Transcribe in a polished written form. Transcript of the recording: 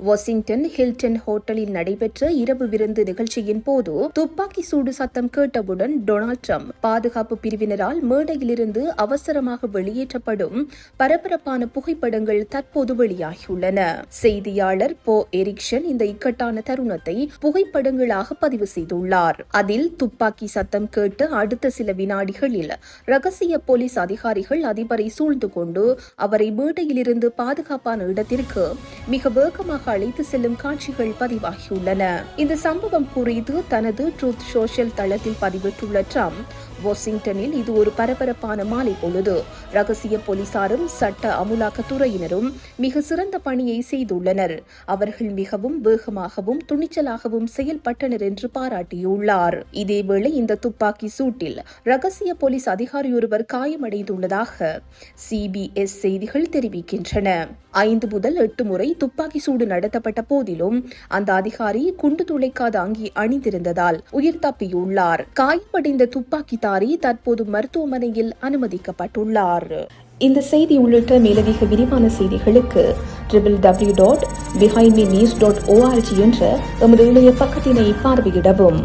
Washington Hilton ஹோட்டலில் நடைபெற்ற இரவு விருந்து நிகழ்ச்சியின் போது துப்பாக்கி சூடு சத்தம் கேட்டவுடன் டொனால்ட் ட்ரம்ப் பாதுகாப்பு பிரிவினரால் மேடையிலிருந்து அவசரமாக வெளியேற்றப்படும் பரபரப்பான புகைப்படங்கள் தற்போது வெளியாகியுள்ளன. செய்தியாளர் போ எரிக்சன் இந்த இக்கட்டான தருணத்தை புகைப்படங்களாக பதிவு செய்துள்ளார். அதில் துப்பாக்கி சத்தம் கேட்டு அடுத்த சில வினாடிகளில் ரகசிய போலீஸ் அதிகாரிகள் அதிபரை சூழ்ந்து கொண்டு அவரை மேடையிலிருந்து பாதுகாப்பான இடத்திற்கு மிக வேகமாக அழைத்து செல்லும் காட்சிகள் பதிவாகியுள்ளன. இந்த சம்பவம் குறித்து தனது ட்ரூத் சோஷியல் தளத்தில் பதிவிட்டுள்ள ட்ரம்ப், வாஷிங்டனில் இது ஒரு பரபரப்பான மாலை பொழுது. ரகசிய போலீசாரும் சட்ட அமுலாக்கத்துறையினரும் மிக சிறந்த பணியை செய்துள்ளனர். அவர்கள் மிகவும் வேகமாகவும் துணிச்சலாகவும் செயல்பட்டனர் என்று பாராட்டியுள்ளார். இதேவேளை இந்த துப்பாக்கி சூட்டில் ரகசிய போலீஸ் அதிகாரியொருவர் காயமடைந்துள்ளதாக CBS செய்திகள் தெரிவிக்கின்றன. 5 முதல் 8 முறை துப்பாக்கி சூடு நடத்தப்பட்ட போதிலும் அந்த அதிகாரி குண்டு துளைக்காத அங்கி அணிந்திருந்ததால் உயிர் தப்பியுள்ளார். காயமடைந்த துப்பாக்கிதாரி தற்போது மருத்துவமனையில் அனுமதிக்கப்பட்டுள்ளார். இந்த செய்தி உள்ளிட்ட மேலதிக விரிவான செய்திகளுக்கு www.behindmenews.org என்ற எமது இணைய பக்கத்தினை பார்வையிடவும்.